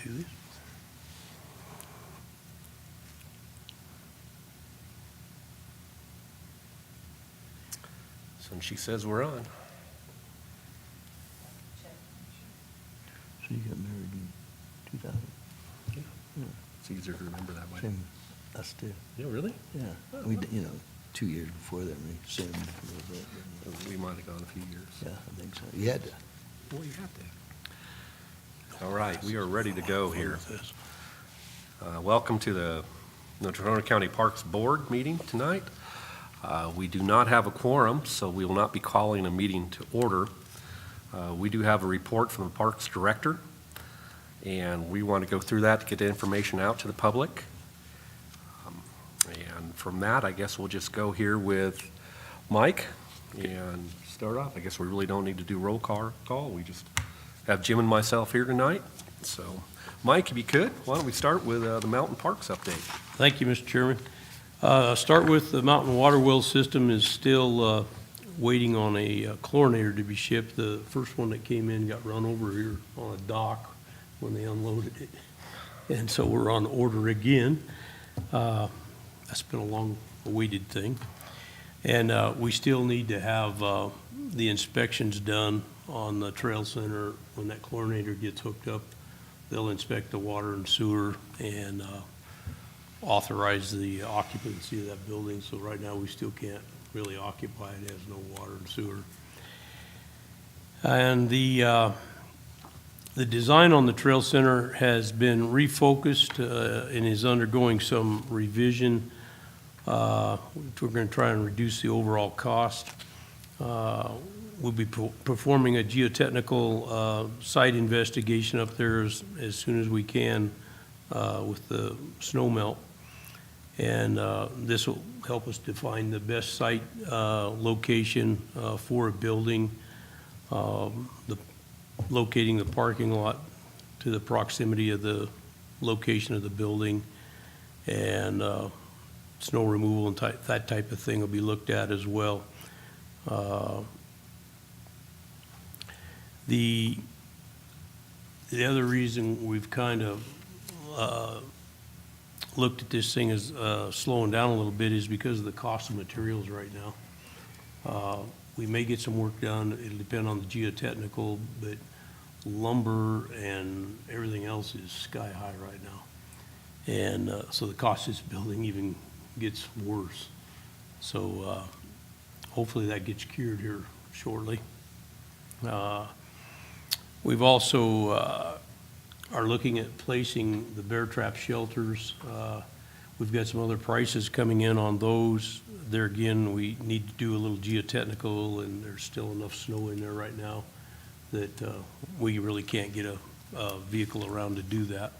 do this. So she says we're on. So you got married in 2000? Yeah. It's easier to remember that way. Same, us too. Yeah, really? Yeah, we, 2 years before that, we sinned a little bit. We might have gone a few years. Yeah, I think so. You had to. Well, you have to. All right, we are ready to go here. Welcome to the Natrona County Parks Board meeting tonight. We do not have a quorum, so we will not be calling a meeting to order. We do have a report from the Parks Director, and we want to go through that to get the information out to the public. And from that, I guess we'll just go here with Mike and start off. I guess we really don't need to do roll call. We just have Jim and myself here tonight. So, Mike, if you could, why don't we start with the Mountain Parks update? Thank you, Mr. Chairman. Start with the mountain water well system is still waiting on a chlorinator to be shipped. The first one that came in got run over here on a dock when they unloaded it. And so we're on order again. That's been a long-awaited thing. And we still need to have the inspections done on the trail center. When that chlorinator gets hooked up, they'll inspect the water and sewer and authorize the occupancy of that building. So right now, we still can't really occupy it. It has no water and sewer. And the design on the trail center has been refocused and is undergoing some revision. We're going to try and reduce the overall cost. We'll be performing a geotechnical site investigation up there as soon as we can with the snow melt. And this will help us define the best site location for a building, locating the parking lot to the proximity of the location of the building, and snow removal and that type of thing will be looked at as well. The other reason we've kind of looked at this thing as slowing down a little bit is because of the cost of materials right now. We may get some work done. It'll depend on the geotechnical, but lumber and everything else is sky high right now. And so the cost of this building even gets worse. So hopefully that gets cured here shortly. We've also are looking at placing the bear trap shelters. We've got some other prices coming in on those. There again, we need to do a little geotechnical, and there's still enough snow in there right now that we really can't get a vehicle around to do that.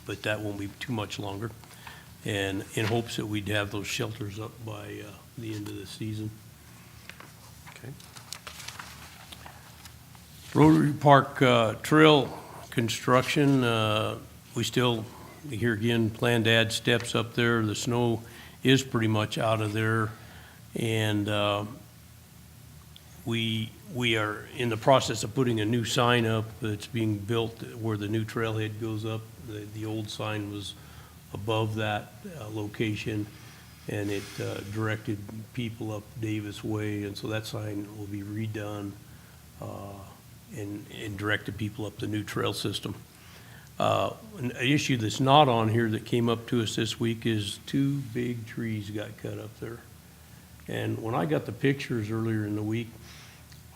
But that won't be too much longer. And in hopes that we'd have those shelters up by the end of the season. Okay. Rotary Park Trail construction, we still, here again, plan to add steps up there. The snow is pretty much out of there. And we are in the process of putting a new sign up that's being built where the new trailhead goes up. The old sign was above that location, and it directed people up Davis Way, and so that sign will be redone and directed people up the new trail system. An issue that's not on here that came up to us this week is 2 big trees got cut up there. And when I got the pictures earlier in the week,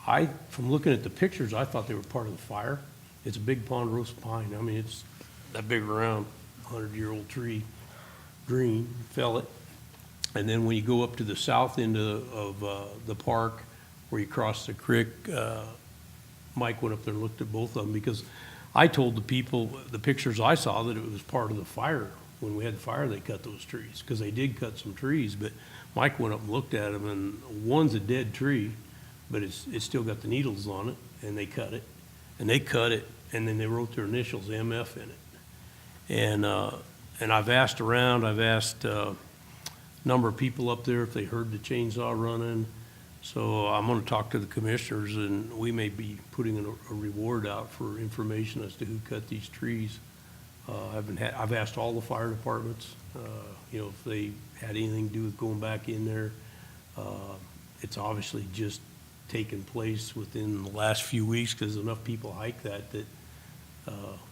from looking at the pictures, I thought they were part of the fire. It's a big ponderosa pine. I mean, it's that big around, 100-year-old tree, green, fell it. And then when you go up to the south end of the park, where you cross the creek, Mike went up there and looked at both of them, because I told the people, the pictures I saw, that it was part of the fire. When we had the fire, they cut those trees, because they did cut some trees. But Mike went up and looked at them, and one's a dead tree, but it's still got the needles on it, and they cut it. And they cut it, and then they wrote their initials, MF, in it. And I've asked around, I've asked a number of people up there if they heard the chainsaw running. So I'm gonna talk to the commissioners, and we may be putting a reward out for information as to who cut these trees. I've asked all the fire departments, if they had anything to do with going back in there. It's obviously just taken place within the last few weeks, because enough people hike that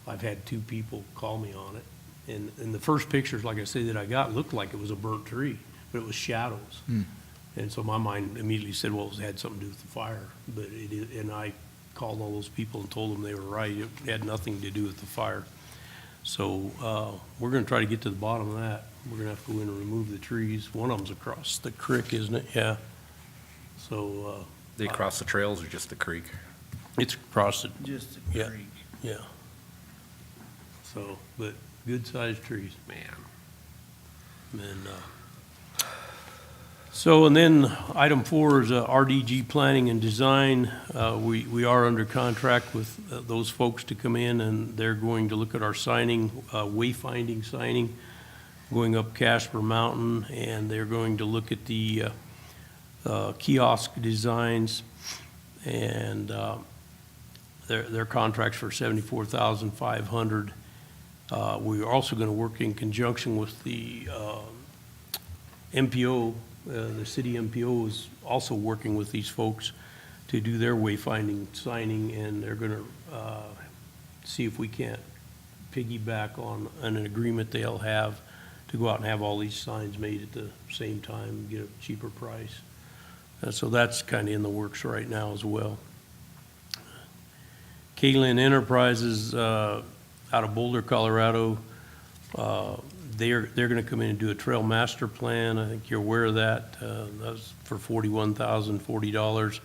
I've had 2 people call me on it. And the first pictures, like I say, that I got looked like it was a burnt tree, but it was shadows. And so my mind immediately said, well, it had something to do with the fire. But and I called all those people and told them they were right. It had nothing to do with the fire. So we're going to try to get to the bottom of that. We're going to have to go in and remove the trees. One of them's across the creek, isn't it? Yeah. So They across the trails or just the creek? it's across the, Just a Yeah. creek. yeah. So, but good-sized trees. Man. And and then item 4 is RDG planning and design. We are under contract with those folks to come in, and they're going to look at our signing, wayfinding signing, going up Casper Mountain, and they're going to look at the kiosk designs, and their contracts for $74,500. We're also going to work in conjunction with the MPO. The city MPO is also working with these folks to do their wayfinding signing, and they're going to see if we can't piggyback on an agreement they'll have to go out and have all these signs made at the same time and get a cheaper price. So that's kind of in the works right now as well. Kalen Enterprises out of Boulder, Colorado, they're going to come in and do a trail master plan. I think you're aware of that. That was for $41,040.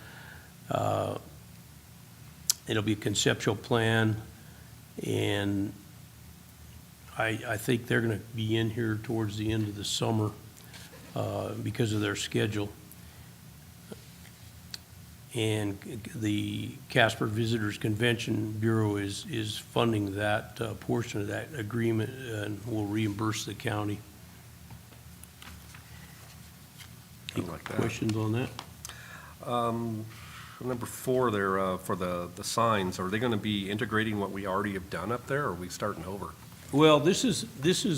It'll be a conceptual plan, and I think they're going to be in here towards the end of the summer because of their schedule. And the Casper Visitors Convention Bureau is funding that portion of that agreement, and will reimburse the county. I like that. Questions on that? Number 4 there, for the signs, are they going to be integrating what we already have done up there, or are we starting over? Well, this is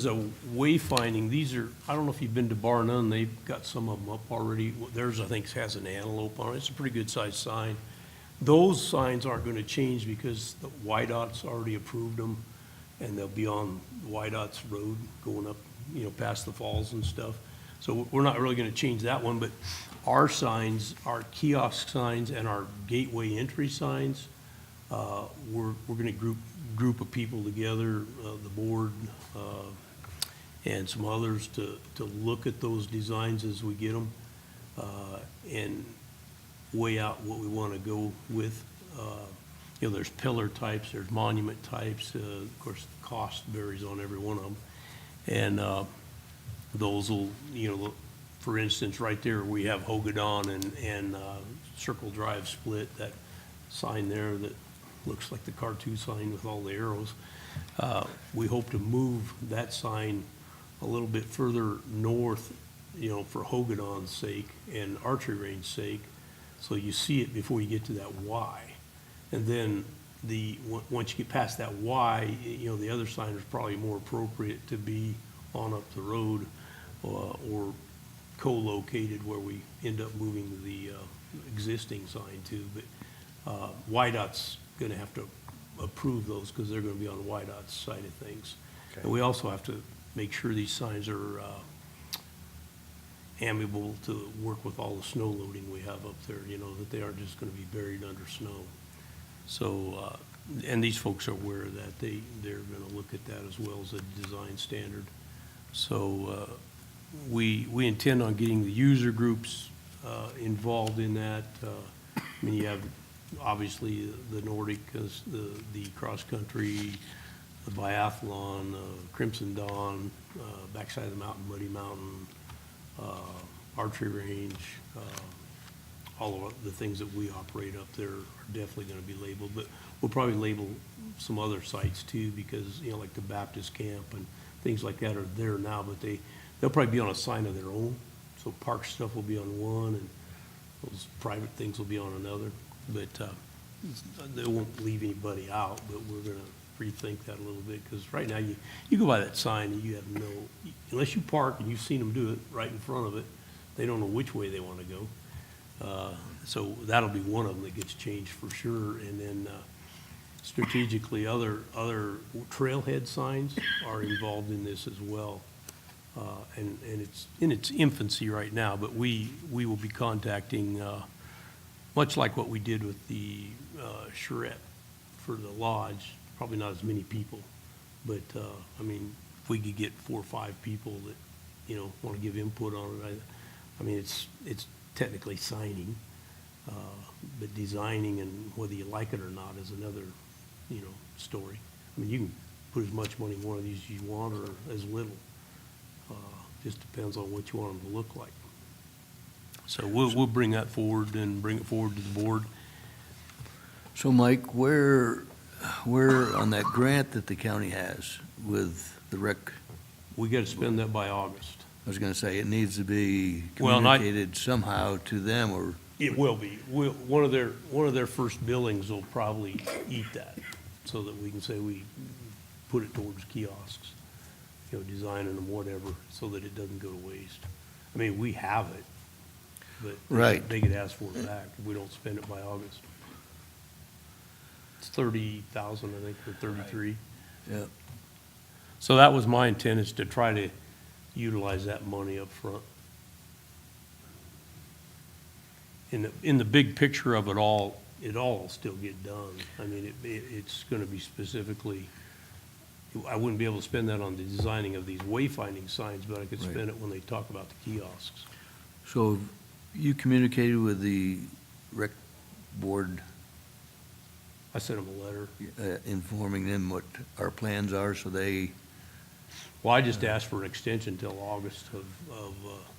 a wayfinding. These are, I don't know if you've been to Bar None, they've got some of them up already. Theirs, I think, has an antelope on it. It's a pretty good-sized sign. Those signs aren't going to change because the YDOT's already approved them, and they'll be on YDOT's road going up, past the falls and stuff. So we're not really going to change that one, but our signs, our kiosk signs and our gateway entry signs, we're going to group of people together, the board, and some others to look at those designs as we get them, and weigh out what we want to go with. There's pillar types, there's monument types. Of course, the cost varies on every one of them. And those will, for instance, right there, we have Hogadon and Circle Drive split, that sign there that looks like the cartoon sign with all the arrows. We hope to move that sign a little bit further north, for Hogadon's sake and archery range sake, so you see it before you get to that Y. And then once you get past that Y, the other sign is probably more appropriate to be on up the road, or co-located where we end up moving the existing sign to. But YDOT's going to have to approve those because they're going to be on YDOT's side of things. Okay. And we also have to make sure these signs are amiable to work with all the snow loading we have up there, that they aren't just going to be buried under snow. So, and these folks are aware of that. They're going to look at that as well as a design standard. So we intend on getting the user groups involved in that. You have obviously the Nordic, the cross-country, the biathlon, Crimson Dawn, backside of the mountain, Muddy Mountain, archery range, all of the things that we operate up there are definitely going to be labeled. But we'll probably label some other sites too, because, like the Baptist camp and things like that are there now, but they'll probably be on a sign of their own. So park stuff will be on one, and Those private things will be on another, but they won't leave anybody out, but we're gonna rethink that a little bit, because right now, you go by that sign and you have no, unless you park and you've seen them do it right in front of it, they don't know which way they want to go. So that'll be one of them that gets changed for sure, and then strategically, other trailhead signs are involved in this as well. And it's in its infancy right now, but we will be contacting, much like what we did with the charrette for the lodge, probably not as many people, but, I mean, if we could get 4 or 5 people that, you know, want to give input on it, I mean, it's technically signing, but designing and whether you like it or not is another, you know, story. I mean, you can put as much money in one of these as you want or as little. Just depends on what you want them to look like. So we'll bring that forward and bring it forward to the board. So Mike, where on that grant that the county has with the rec, We got to spend that by August. I was gonna say, it needs to be Well, communicated somehow to them, or, It will be. One of their first billings will probably eat that, so that we can say we put it towards kiosks, you know, designing them, whatever, so that it doesn't go to waste. I mean, we have it, but Right. they could ask for it back if we don't spend it by August. It's 30,000, I think, or 33. yeah. So that was my intent, is to try to utilize that money up front. In the big picture of it all will still get done. I mean, it's gonna be specifically, I wouldn't be able to spend that on the designing of these wayfinding signs, but I could Right. spend it when they talk about the kiosks. So you communicated with the rec board, I sent them a letter. informing them what our plans are, so they, Well, I just asked for an extension till August of,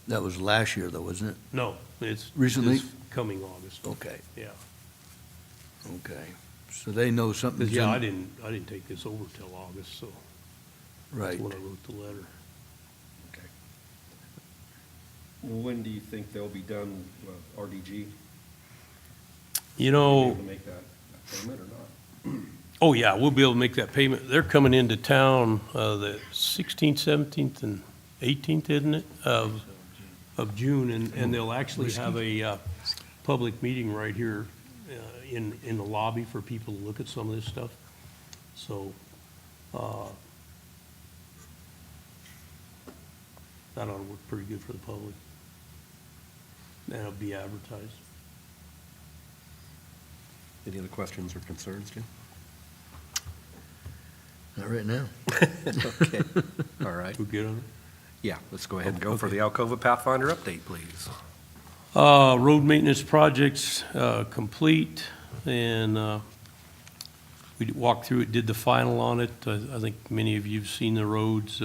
that was last year though, wasn't it? no, it's. Recently? this coming August. Okay, Yeah. okay. So they know something's Because, yeah, in. I didn't take this over till August, so Right. that's when I wrote the letter. Okay. When do you think they'll be done with RDG? You Will know. you be able to make that payment or not? Oh, yeah, we'll be able to make that payment. They're coming into town, the 16th, 17th, and 18th, isn't it, of June, and they'll actually have a public meeting right here in the lobby for people to look at some of this stuff. So, that ought to work pretty good for the public. And it'll be advertised. Any other questions or concerns, Jim? Not right now. Okay, all right. We good on it? Yeah, let's go ahead and go for the Alcova Pathfinder update, please. Road maintenance projects, complete, and, we walked through it, did the final on it. I think many of you've seen the roads,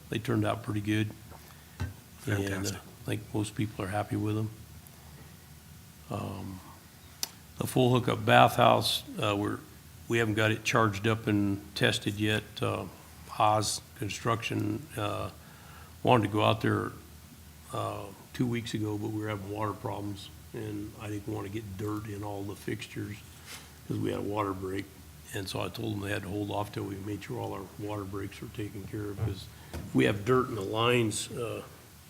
they turned out pretty good. And, Fantastic. I think most people are happy with them. The full hookup bathhouse, we haven't got it charged up and tested yet. Haas Construction, wanted to go out there 2 weeks ago, but we were having water problems, and I didn't want to get dirt in all the fixtures because we had a water break. And so I told them they had to hold off till we made sure all our water breaks were taken care of, because if we have dirt in the lines,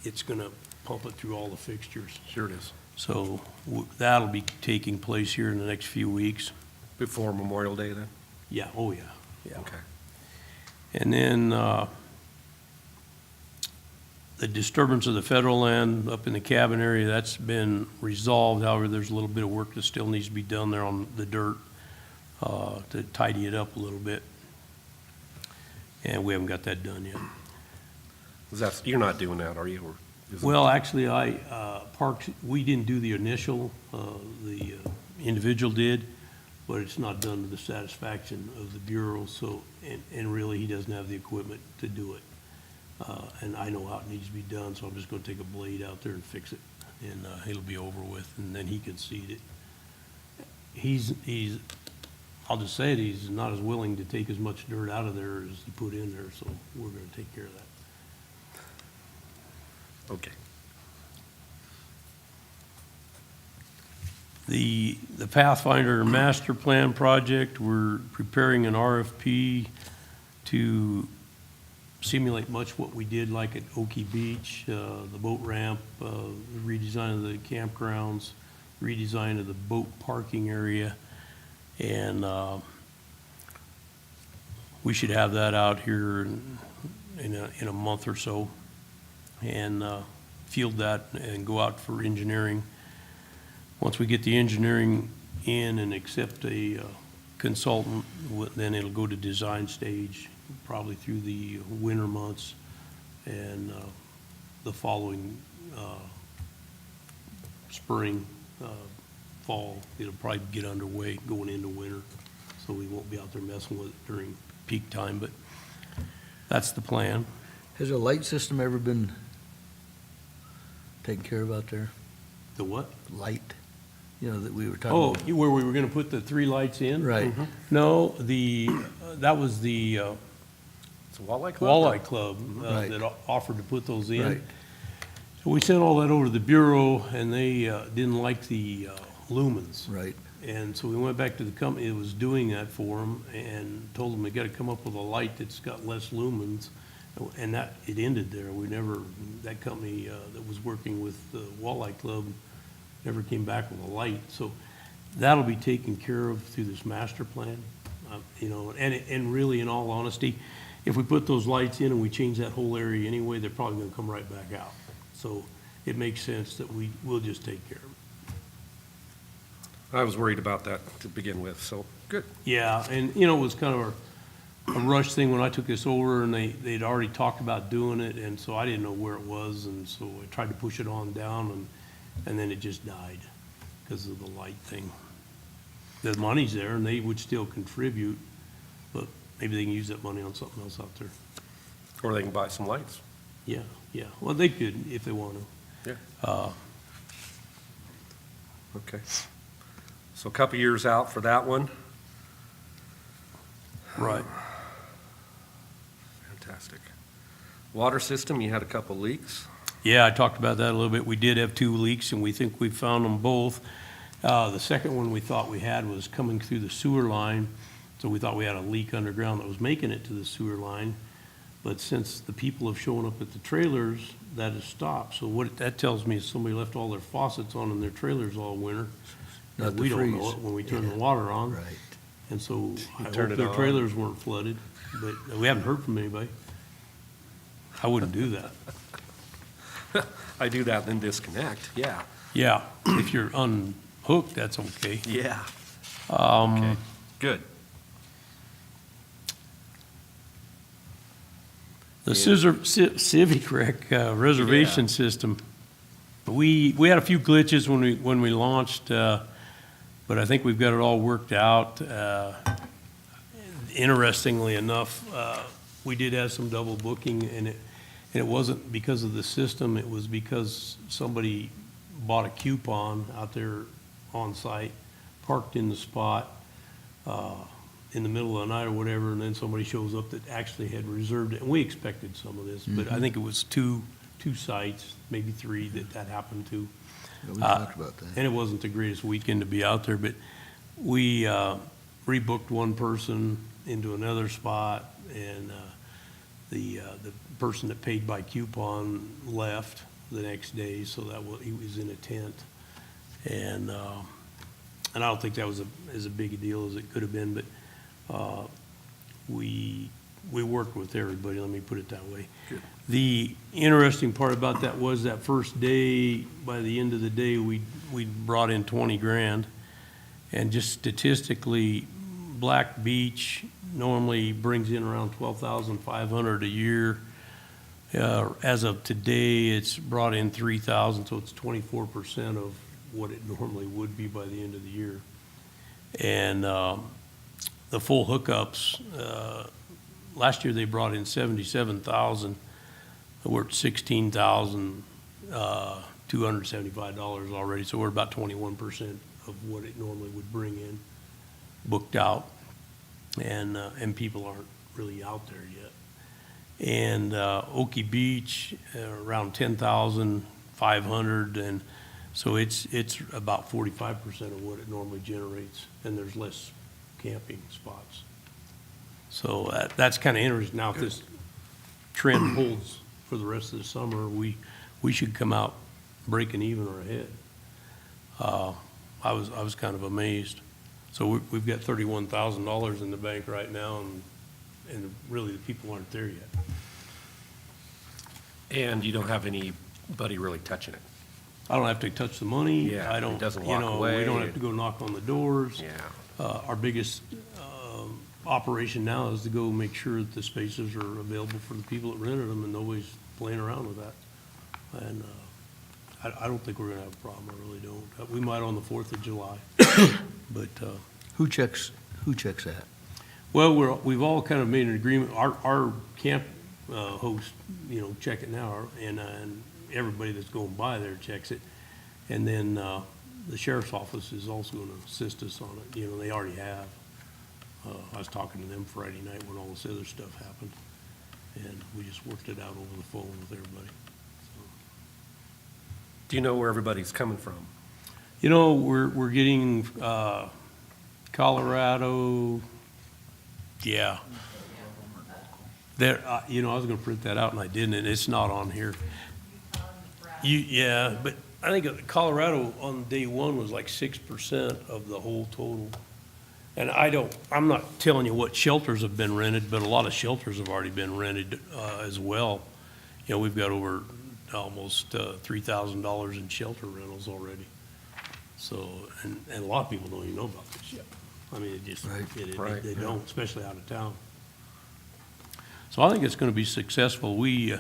it's going to pump it through all the fixtures. Sure it is. So that'll be taking place here in the next few weeks. Before Memorial Day, then? Yeah, oh yeah, yeah. Okay. And then, the disturbance of the federal land up in the cabin area, that's been resolved. However, there's a little bit of work that still needs to be done there on the dirt, to tidy it up a little bit. And we haven't got that done yet. You're not doing that, are you? Or is it- Well, actually, Parks, we didn't do the initial, the individual did, but it's not done to the satisfaction of the Bureau, so, and really, he doesn't have the equipment to do it. And I know how it needs to be done, so I'm just gonna take a blade out there and fix it, and, it'll be over with, and then he can seed it. He's, I'll just say it, he's not as willing to take as much dirt out of there as he put in there, so we're gonna take care of that. Okay. The Pathfinder Master Plan project, we're preparing an RFP to simulate much what we did like at Okie Beach, the boat ramp, redesign of the campgrounds, redesign of the boat parking area, and we should have that out here in a month or so, and field that and go out for engineering. Once we get the engineering in and accept a consultant, then it'll go to design stage, probably through the winter months, and the following spring, fall, it'll probably get underway going into winter, so we won't be out there messing with it during peak time, but that's the plan. Has a light system ever been taken care of out there? The what? Light, that we were talking Oh, about. where we were gonna put the 3 lights in? Right. No, that was the It's a Walleye Club? Walleye Club Right. that offered to put those in. Right. So we sent all that over to the Bureau, and they didn't like the lumens. Right. And so we went back to the company that was doing that for them and told them they gotta come up with a light that's got less lumens. And it ended there. That company that was working with the Walleye Club never came back with a light. So that'll be taken care of through this master plan. And really, in all honesty, if we put those lights in and we change that whole area anyway, they're probably gonna come right back out. So it makes sense that we'll just take care of it. I was worried about that to begin with, so, good. Yeah, and, it was kind of a rush thing when I took this over, and they'd already talked about doing it, and so I didn't know where it was, and so I tried to push it on down, and then it just died because of the light thing. The money's there, and they would still contribute, but maybe they can use that money on something else out there. Or they can buy some lights. Yeah, well, they could if they want to. Yeah. Okay. So a couple years out for that one. Right. Fantastic. Water system, you had a couple leaks. Yeah, I talked about that a little bit. We did have 2 leaks, and we think we found them both. The second one we thought we had was coming through the sewer line, so we thought we had a leak underground that was making it to the sewer line. But since the people have shown up at the trailers, that has stopped. So what that tells me is somebody left all their faucets on in their trailers all winter. Not And the we don't know freeze. it when we turn the water on. Right. And so I hope turn it their on. trailers weren't flooded, but we haven't heard from anybody. I wouldn't do that. I do that, then disconnect, yeah. Yeah, if you're unhooked, that's okay. Yeah. Um, Okay, good. The Civic Rec reservation system, we had a few glitches when we launched, but I think we've got it all worked out. Interestingly enough, we did have some double booking, and it wasn't because of the system, it was because somebody bought a coupon out there on site, parked in the spot, in the middle of the night or whatever, and then somebody shows up that actually had reserved it, and we expected some of this, but I think it was two sites, maybe 3 that happened to. Yeah, we talked about that. And it wasn't the greatest weekend to be out there, but we rebooked one person into another spot, and the person that paid by coupon left the next day, so he was in a tent. And I don't think that was as a big a deal as it could have been, but we worked with everybody, let me put it that way. Good. The interesting part about that was that first day, by the end of the day, we brought in 20 grand. And just statistically, Black Beach normally brings in around 12,500 a year. As of today, it's brought in 3,000, so it's 24% of what it normally would be by the end of the year. And the full hookups, last year they brought in 77,000. We're at $16,275 already, so we're about 21% of what it normally would bring in, booked out, and people aren't really out there yet. And Okie Beach, around 10,500, and So it's about 45% of what it normally generates, and there's less camping spots. So that's kind of interesting. Now, if this trend holds for the rest of the summer, we should come out breaking even or ahead. I was kind of amazed. So we've got $31,000 in the bank right now, and really the people aren't there yet. And you don't have anybody really touching it. I don't have to touch the money. Yeah, I don't, it doesn't you walk know, away. we don't have to go knock on the doors. Yeah. Our biggest operation now is to go make sure that the spaces are available for the people that rented them, and nobody's playing around with that. And I don't think we're gonna have a problem, I really don't. We might on the 4th of July, but, Who checks that? well, we've all kind of made an agreement. Our camp host, you know, check it now, and everybody that's going by there checks it. And then the sheriff's office is also going to assist us on it. You know, they already have. I was talking to them Friday night when all this other stuff happened, and we just worked it out over the phone with everybody. Do you know where everybody's coming from? You know, we're getting Colorado, yeah. There, you know, I was gonna print that out and I didn't, and it's not on here. Yeah, but I think Colorado on day one was like 6% of the whole total. And I'm not telling you what shelters have been rented, but a lot of shelters have already been rented as well. You know, we've got over almost $3,000 in shelter rentals already. So, and a lot of people don't even know about this yet. I mean, it just, Right. they don't, especially out of town. So I think it's gonna be successful. We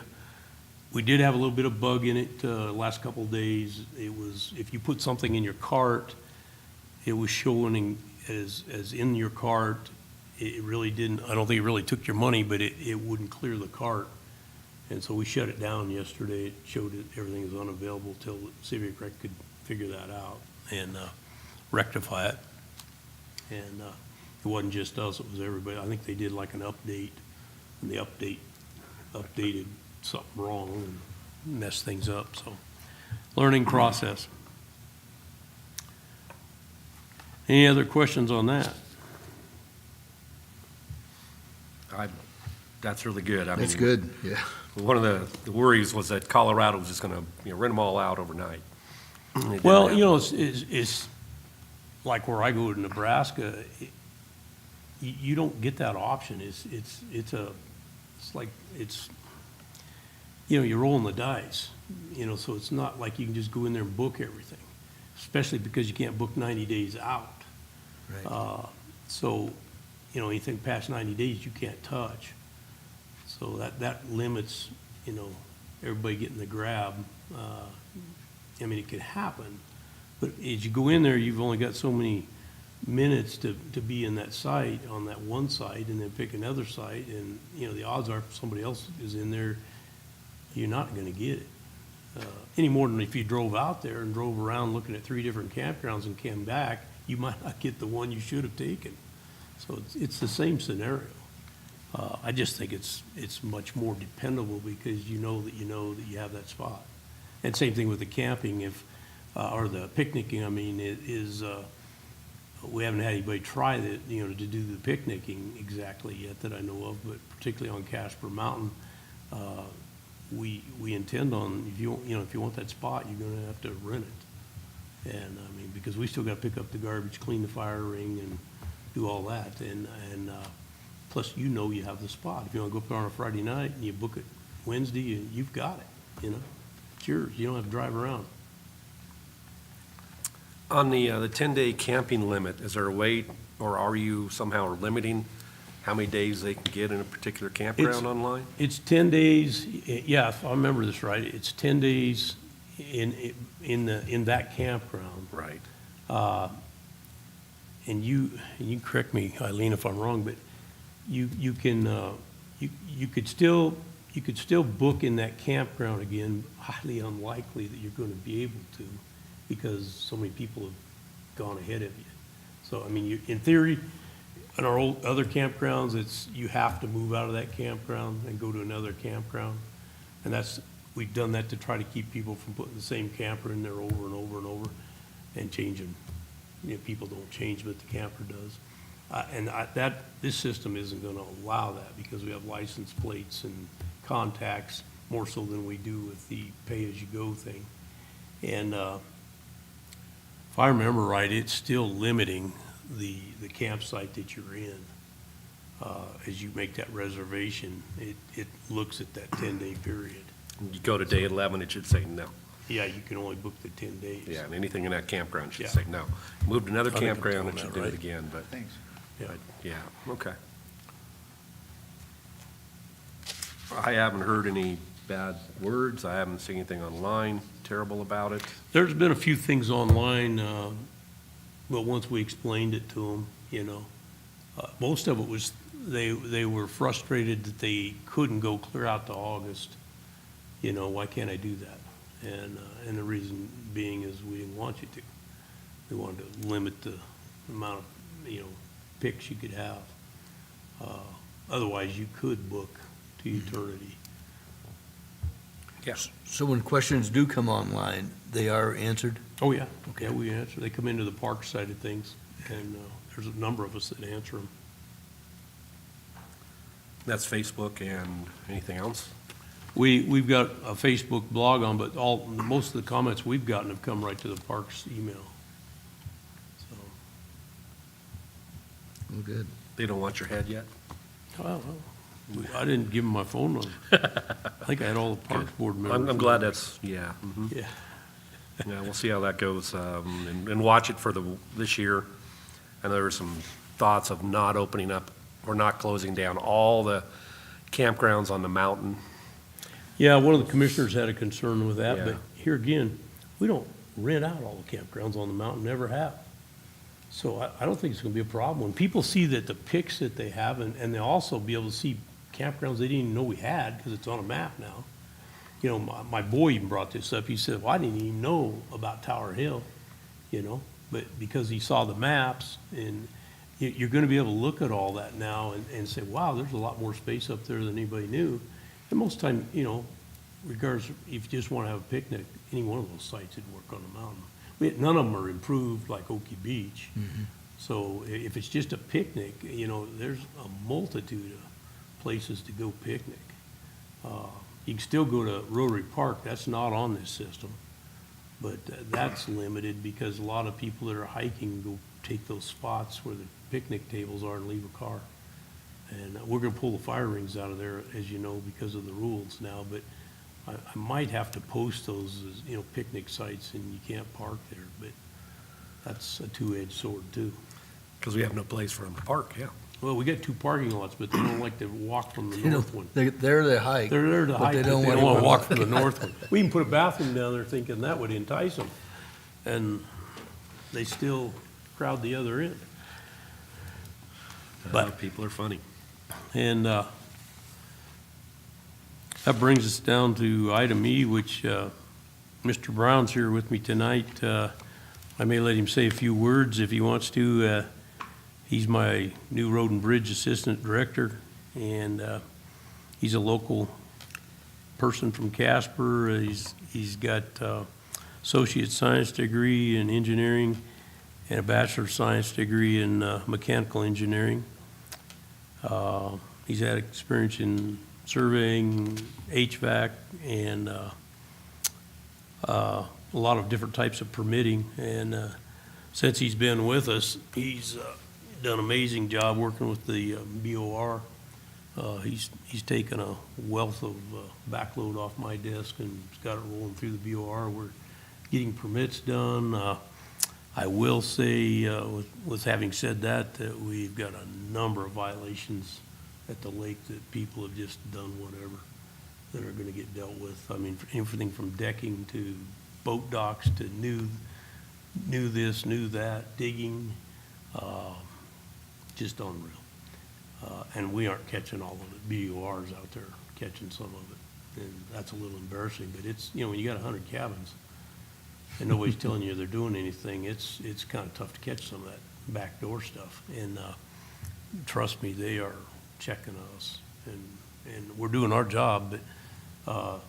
did have a little bit of bug in it last couple of days. It was, if you put something in your cart, it was showing as in your cart. It really didn't, I don't think it really took your money, but it wouldn't clear the cart. And so we shut it down yesterday. It showed that everything was unavailable till Civic Rec could figure that out and rectify it. And it wasn't just us, it was everybody. I think they did like an update, and the updated something wrong and messed things up, so learning process. Any other questions on that? That's really good. I That's mean, good, yeah. one of the worries was that Colorado was just gonna, rent them all out overnight. It didn't Well, happen. you know, it's like where I go to Nebraska, you don't get that option. You know, you're rolling the dice, you know, so it's not like you can just go in there and book everything, especially because you can't book 90 days out. Right. So, you know, anything past 90 days, you can't touch. So that limits, you know, everybody getting the grab. I mean, it could happen, but as you go in there, you've only got so many minutes to be in that site, on that one site, and then pick another site, and, you know, the odds are if somebody else is in there, you're not gonna get it. Any more than if you drove out there and drove around looking at 3 different campgrounds and came back, you might not get the one you should have taken. So it's the same scenario. I just think it's much more dependable because you know that you have that spot. And same thing with the camping, or the picnicking, I mean, we haven't had anybody try that, you know, to do the picnicking exactly yet that I know of, but particularly on Casper Mountain, we intend on, if you want that spot, you're gonna have to rent it. And, I mean, because we still gotta pick up the garbage, clean the fire ring, and do all that, and plus, you know you have the spot. If you wanna go up there on a Friday night and you book it Wednesday, you've got it, you know? It's yours, you don't have to drive around. On the 10-day camping limit, is there a way, or are you somehow limiting how many days they can get in a particular campground online? It's 10 days, yeah, if I remember this right, it's 10 days in that campground. Right. And you correct me, Eileen, if I'm wrong, but you could still book in that campground again, highly unlikely that you're gonna be able to, because so many people have gone ahead of you. So, I mean, in theory, in our other campgrounds, you have to move out of that campground and go to another campground. And we've done that to try to keep people from putting the same camper in there over and over and over and changing. People don't change, but the camper does. This system isn't gonna allow that because we have license plates and contacts more so than we do with the pay-as-you-go thing. And, if I remember right, it's still limiting the campsite that you're in. As you make that reservation, it looks at that 10-day period. You go to day 11, it should say no. Yeah, you can only book the 10 days. Yeah, and anything in that campground should Yeah. say no. Move to another I think I'm campground, doing it should that do it right. again, but, Thanks. Yeah. yeah, okay. I haven't heard any bad words. I haven't seen anything online terrible about it. There's been a few things online, but once we explained it to them, most of it was, they were frustrated that they couldn't go clear out to August. Why can't I do that? And the reason being is we didn't want you to. We wanted to limit the amount of, picks you could have. Otherwise, you could book to eternity. Yes. So when questions do come online, they are answered? Oh, yeah. Okay. Yeah, we answer. They come into the park side of things, and there's a number of us that answer them. That's Facebook and anything else? We've got a Facebook blog on, but most of the comments we've gotten have come right to the park's email. So, Oh, good. They don't want your head yet? well, I didn't give them my phone number. I think I had all the parks board members. I'm glad that's, yeah. Mhm. Yeah. Yeah, we'll see how that goes, and watch it for this year. And there were some thoughts of not opening up or not closing down all the campgrounds on the mountain. Yeah, one of the commissioners had a concern with that, but Yeah. here again, we don't rent out all the campgrounds on the mountain, never have. So I don't think it's gonna be a problem. When people see that the pics that they have, and they'll also be able to see campgrounds they didn't even know we had, because it's on a map now. My boy even brought this up. He said, well, I didn't even know about Tower Hill, but because he saw the maps, and you're gonna be able to look at all that now and say, wow, there's a lot more space up there than anybody knew. And most time, regardless, if you just wanna have a picnic, any one of those sites would work on the mountain. None of them are improved like Okie Beach. So if it's just a picnic, there's a multitude of places to go picnic. You can still go to Rotary Park, that's not on this system. But that's limited because a lot of people that are hiking go take those spots where the picnic tables are and leave a car. And we're gonna pull the fire rings out of there, as you know, because of the rules now, but I might have to post those as, picnic sites, and you can't park there, but that's a two-edged sword too. Because we have no place for them to park, yeah. Well, we got two parking lots, but they don't like to walk from the north one. They're the hike. They're there to but hike, they but don't they wanna don't wanna go walk from the north one. We even put a bathroom down there thinking that would entice them, and they still crowd the other end. But- People are funny. And that brings us down to item E, which Mr. Brown's here with me tonight. I may let him say a few words if he wants to. He's my new Road and Bridge Assistant Director, and he's a local person from Casper. He's got associate science degree in engineering and a bachelor of science degree in mechanical engineering. He's had experience in surveying, HVAC, and a lot of different types of permitting. And since he's been with us, he's done an amazing job working with the BOR. He's taken a wealth of backload off my desk and got it rolling through the BOR. We're getting permits done. I will say, with having said that, that we've got a number of violations at the lake that people have just done whatever that are gonna get dealt with. I mean, everything from decking to boat docks to new this, new that, digging, just unreal. And we aren't catching all of the BURs out there, catching some of it. And that's a little embarrassing, but it's, when you got 100 cabins and nobody's telling you they're doing anything, it's kind of tough to catch some of that backdoor stuff. And trust me, they are checking us, and we're doing our job, but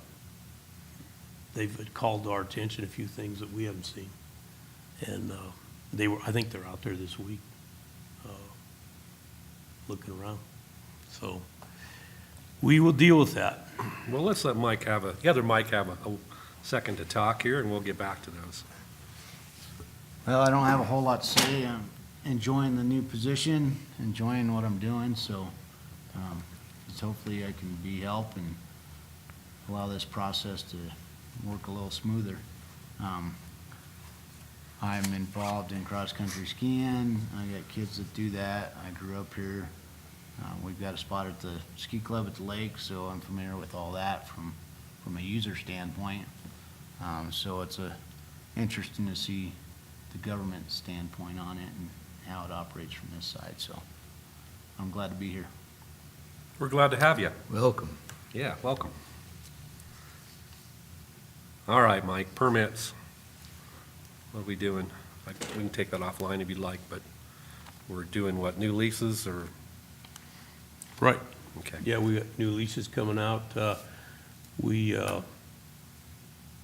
they've called to our attention a few things that we haven't seen. And I think they're out there this week, looking around. So we will deal with that. Well, let's let the other Mike have a second to talk here, and we'll get back to those. Well, I don't have a whole lot to say. I'm enjoying the new position, enjoying what I'm doing, so just hopefully I can be help and allow this process to work a little smoother. I'm involved in cross-country skiing. I got kids that do that. I grew up here. We've got a spot at the ski club at the lake, so I'm familiar with all that from a user standpoint. So it's interesting to see the government standpoint on it and how it operates from this side, so I'm glad to be here. We're glad to have you. Welcome. Yeah, welcome. All right, Mike, permits. What are we doing? We can take that offline if you'd like, but we're doing what, new leases or? Right. Okay. Yeah, we got new leases coming out. We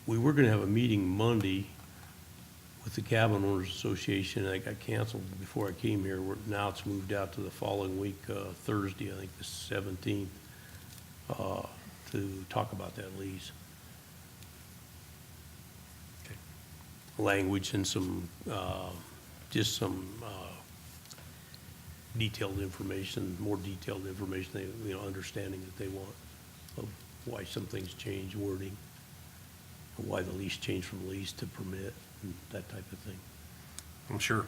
were gonna have a meeting Monday with the Cabin Owners Association. I got canceled before I came here. Now it's moved out to the following week, Thursday, I think the 17th, to talk about that lease. Okay. Language and some, just some detailed information, more detailed information, understanding that they want of why some things change, wording, and why the lease changed from lease to permit, and that type of thing. I'm sure.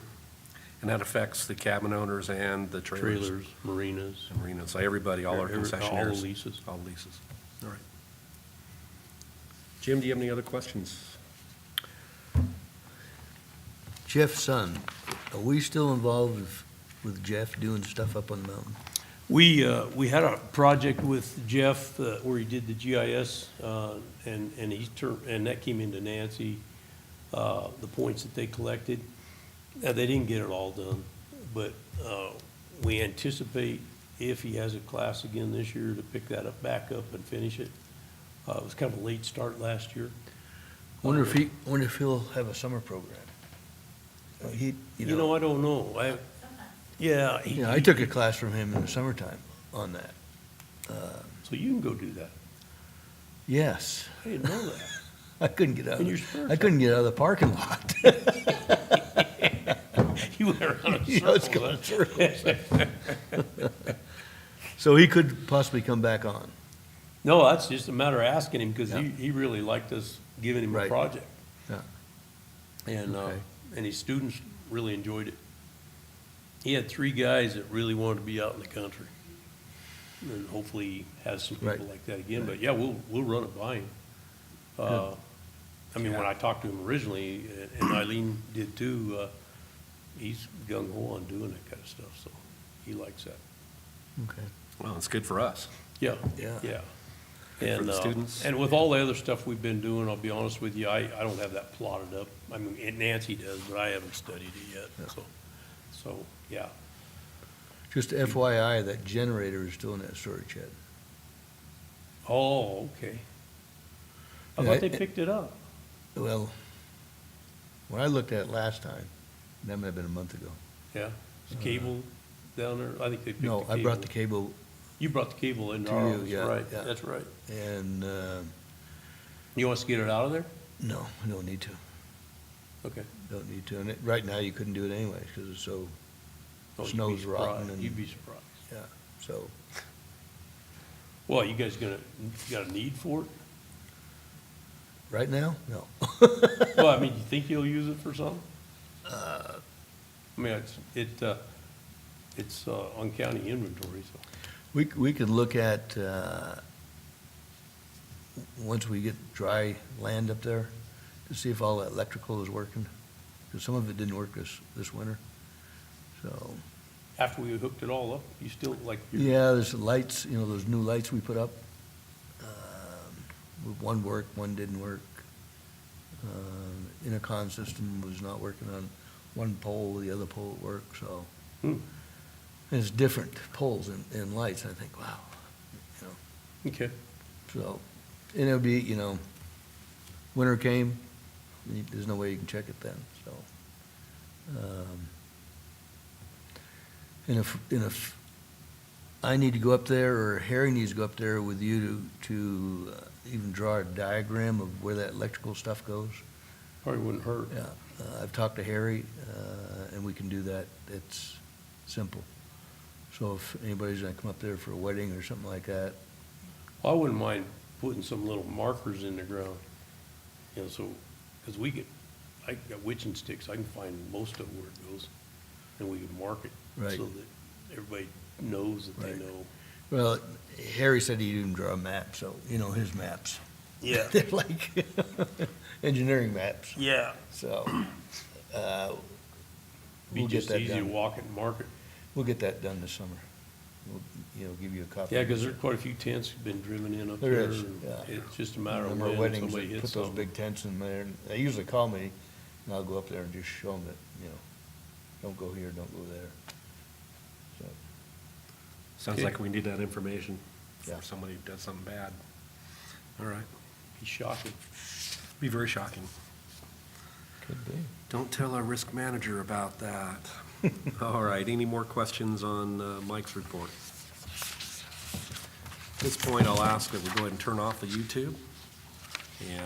And that affects the cabin owners and the trailers. Trailers, marinas. And marinas, so everybody, all our concessionaires. All the leases. All leases. All right. Jim, do you have any other questions? Jeff's son, are we still involved with Jeff doing stuff up on the mountain? We had a project with Jeff where he did the GIS, and that came into Nancy, the points that they collected. They didn't get it all done, but we anticipate if he has a class again this year to pick that back up and finish it. It was kind of a late start last year. Wonder if he'll have a summer program. He, I don't know. I took a class from him in the summertime on that. So you can go do that. Yes, I didn't know that. I couldn't get out. In your spare I couldn't get out of the parking lot. You went around in You know, it's circles, going huh? circles. So he could possibly come back on. No, that's just a matter of asking him, because Yeah. he really liked us giving him a Right. project. Yeah. And, Okay. and his students really enjoyed it. He had 3 guys that really wanted to be out in the country. And hopefully he has some people Right. like that again, but yeah, we'll run it by him. I mean, when I talked to him originally, and Eileen did too, he's gung ho on doing that kind of stuff, so he likes that. Okay. Well, it's good for us. Yeah. Yeah. Yeah. Good for And, the students. and with all the other stuff we've been doing, I'll be honest with you, I don't have that plotted up. I mean, Nancy does, but I haven't studied it yet, so, yeah. Just FYI, that generator is still in that storage shed. Oh, okay. I Yeah, thought they picked it up. Well, when I looked at it last time, that might have been a month ago. Yeah. Is the cable down there? I think they picked the No, cable. I brought the cable You brought the cable into To our you, office, yeah, right? yeah. That's right. and, You want us to get it out of there? no, I don't need to. Okay. Don't need to. And right now, you couldn't do it anyway, because it's so, Oh, you'd be snow's rotten surprised. and, You'd be surprised. yeah, so. Well, you guys got a need for it? Right now, no. Well, I mean, you think you'll use it for something? Uh, I mean, it's on county inventory, so. We could look at, once we get dry land up there, to see if all that electrical is working, because some of it didn't work this winter, so. After we hooked it all up, you still, like, Yeah, there's the lights, those new lights we put up. One worked, one didn't work. Intercom system was not working on one pole, the other pole worked, so. Hmm. There's different poles and lights, I think, wow, okay. so, and it'll be, winter came, there's no way you can check it then, so. And if I need to go up there, or Harry needs to go up there with you to even draw a diagram of where that electrical stuff goes, Probably wouldn't hurt. yeah, I've talked to Harry, and we can do that. It's simple. So if anybody's gonna come up there for a wedding or something like that, I wouldn't mind putting some little markers in the ground, you know, so, because I got witching sticks, I can find most of where it goes, and we can mark it. Right. So that everybody knows that they Right. know. well, Harry said he'd even draw a map, so, you know, his maps. Yeah. They're like engineering maps, Yeah. so, Be we'll get just that easy to done. walk it and mark it. We'll get that done this summer. We'll, you know, give you a copy. Yeah, because there's quite a few tents have been driven in up there. There is, and yeah. It's just a matter of Remember when weddings, somebody they hits put those something. big tents in there, and they usually call me, and I'll go up there and just show them that, you know, don't go here, don't go there. So, Sounds Okay. like we need that information Yeah. for somebody who does something bad. All right, Be shocking. be very shocking. could be. Don't tell our risk manager about that. All right, any more questions on Mike's report? At this point, I'll ask that we go ahead and turn off the YouTube. And